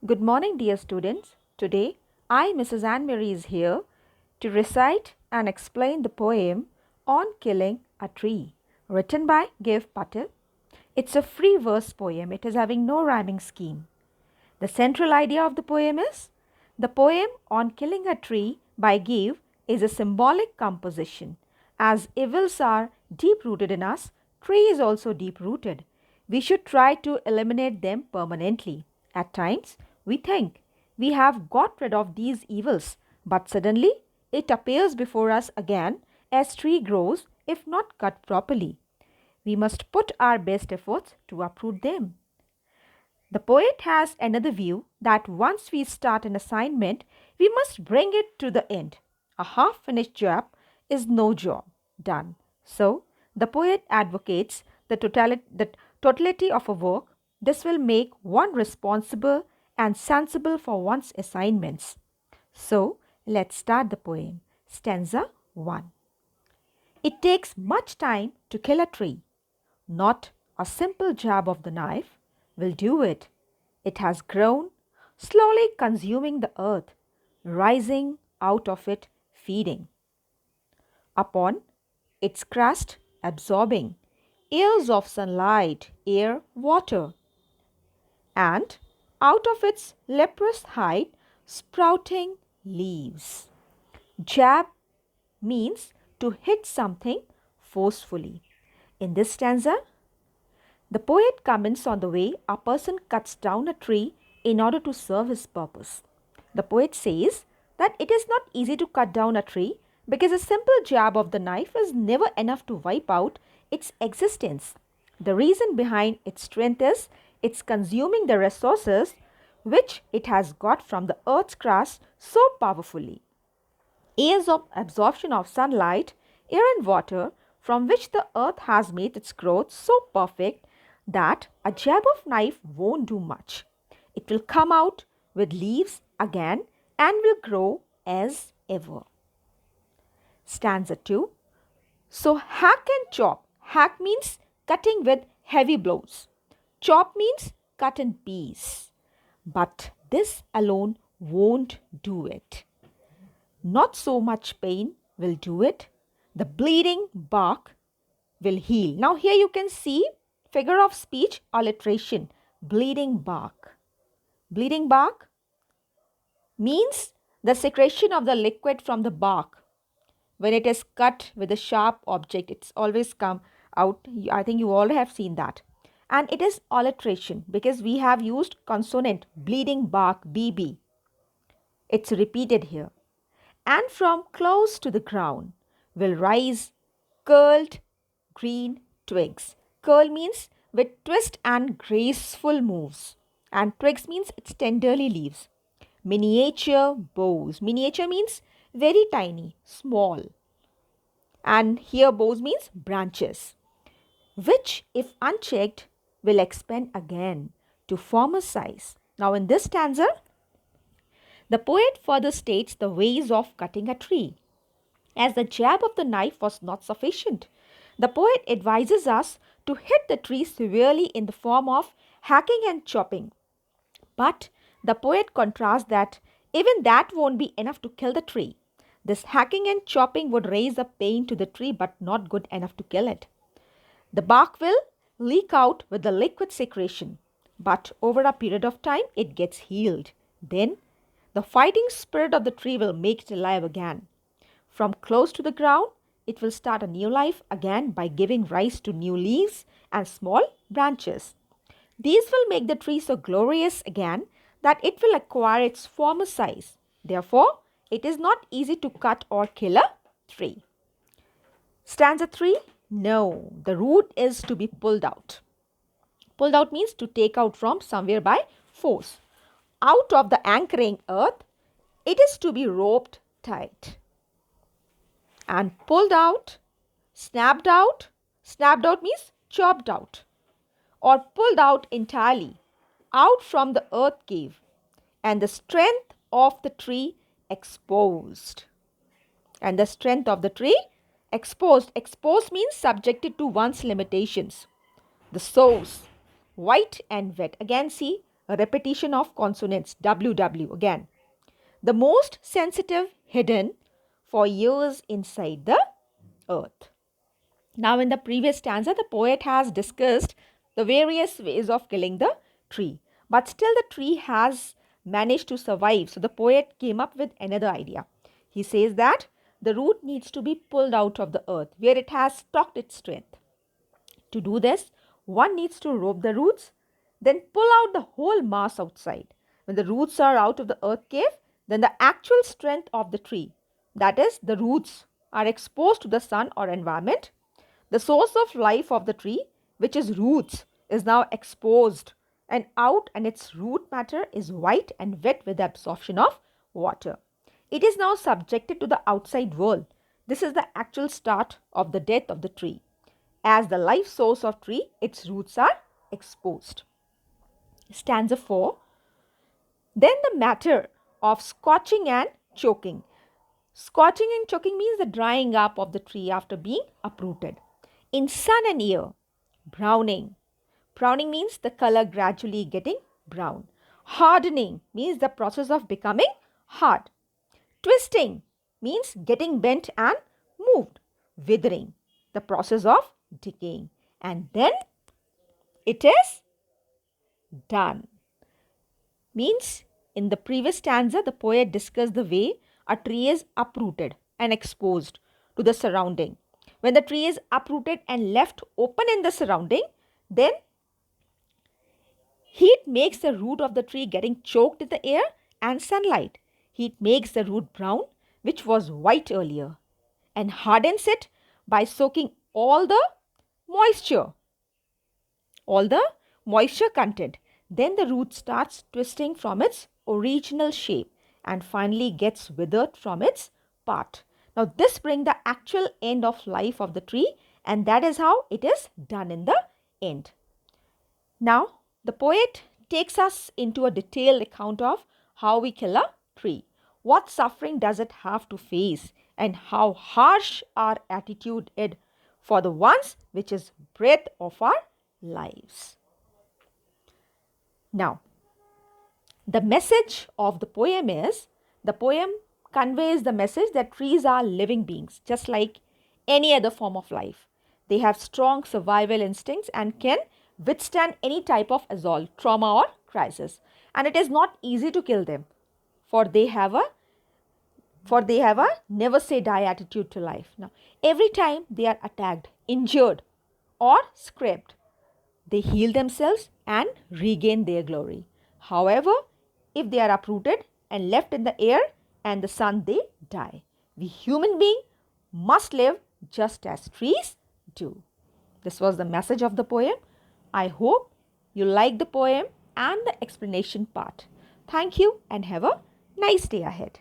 Good morning, dear students. Today, I, Mrs. Anne Marie, is here to recite and explain the poem On Killing a Tree, written by Give Patel. It's a free verse poem. It is having no rhyming scheme. The central idea of the poem is the poem On Killing a Tree by Give is a symbolic composition. As evils are deep rooted in us, tree is also deep rooted. We should try to eliminate them permanently. At times, we think we have got rid of these evils, but suddenly it appears before us again as tree grows if not cut properly. We must put our best efforts to uproot them. The poet has another view that once we start an assignment, we must bring it to the end. A half finished job is no job done. So, the poet advocates the totality of a work. This will make one responsible and sensible for one's assignments. So, let's start the poem. Stanza 1. It takes much time to kill a tree. Not a simple jab of the knife will do it. It has grown, slowly consuming the earth, rising out of it, feeding upon its crust, absorbing years of sunlight, air, water, and out of its leprous hide, sprouting leaves. Jab means to hit something forcefully. In this stanza, the poet comments on the way a person cuts down a tree in order to serve his purpose. The poet says that it is not easy to cut down a tree because a simple jab of the knife is never enough to wipe out its existence. The reason behind its strength is it's consuming the resources which it has got from the earth's crust so powerfully. Years of absorption of sunlight, air and water from which the earth has made its growth so perfect that a jab of knife won't do much. It will come out with leaves again and will grow as ever. Stanza 2. So hack and chop. Hack means cutting with heavy blows. Chop means cut in piece. But this alone won't do it. Not so much pain will do it. The bleeding bark will heal. Now here you can see figure of speech alliteration. Bleeding bark. Bleeding bark means the secretion of the liquid from the bark. When it is cut with a sharp object, it's always come out. I think you all have seen that. And it is alliteration because we have used consonant bleeding bark BB. It's repeated here. And from close to the ground will rise curled green twigs. Curl means with twist and graceful moves, and twigs means it's tenderly leaves. Miniature boughs. Miniature means very tiny, small. And here boughs means branches, which if unchecked will expand again to form a size. Now in this stanza, the poet further states the ways of cutting a tree. As the jab of the knife was not sufficient, the poet advises us to hit the tree severely in the form of hacking and chopping. But the poet contrasts that even that won't be enough to kill the tree. This hacking and chopping would raise a pain to the tree but not good enough to kill it. The bark will leak out with the liquid secretion, but over a period of time it gets healed. Then the fighting spirit of the tree will make it alive again. From close to the ground, it will start a new life again by giving rise to new leaves and small branches. These will make the tree so glorious again that it will acquire its former size. Therefore, it is not easy to cut or kill a tree. Stanza 3. No, the root is to be pulled out. Pulled out means to take out from somewhere by force. Out of the anchoring earth, it is to be roped tight and pulled out, snapped out. Snapped out means chopped out or pulled out entirely out from the earth cave and the strength of the tree exposed. And the strength of the tree exposed. Exposed means subjected to one's limitations. The source, white and wet. Again see a repetition of consonants, WW again. The most sensitive hidden for years inside the earth. Now, in the previous stanza, the poet has discussed the various ways of killing the tree, but still the tree has managed to survive. So, the poet came up with another idea. He says that the root needs to be pulled out of the earth where it has stocked its strength. To do this, one needs to rope the roots, then pull out the whole mass outside. When the roots are out of the earth cave, then the actual strength of the tree, that is, the roots, are exposed to the sun or environment. The source of life of the tree, which is roots, is now exposed and out, and its root matter is white and wet with the absorption of water. It is now subjected to the outside world. This is the actual start of the death of the tree. As the life source of tree, its roots are exposed. Stanza 4. Then the matter of scorching and choking. Scorching and choking means the drying up of the tree after being uprooted. In sun and air, browning. Browning means the color gradually getting brown. Hardening means the process of becoming hard. Twisting means getting bent and moved. Withering, the process of decaying. And then it is done. Means in the previous stanza, the poet discussed the way a tree is uprooted and exposed to the surrounding. When the tree is uprooted and left open in the surrounding, then heat makes the root of the tree getting choked in the air and sunlight. Heat makes the root brown, which was white earlier, and hardens it by soaking all the moisture content. Then the root starts twisting from its original shape and finally gets withered from its part. Now this brings the actual end of life of the tree, and that is how it is done in the end. Now the poet takes us into a detailed account of how we kill a tree. What suffering does it have to face, and how harsh our attitude is for the ones which is breath of our lives. Now, the message of the poem is, the poem conveys the message that trees are living beings, just like any other form of life. They have strong survival instincts and can withstand any type of assault, trauma or crisis. And it is not easy to kill them, for they have a never say die attitude to life. Now, every time they are attacked, injured or scraped, they heal themselves and regain their glory. However, if they are uprooted and left in the air and the sun, they die. We human beings must live just as trees do. This was the message of the poem. I hope you like the poem and the explanation part. Thank you and have a nice day ahead.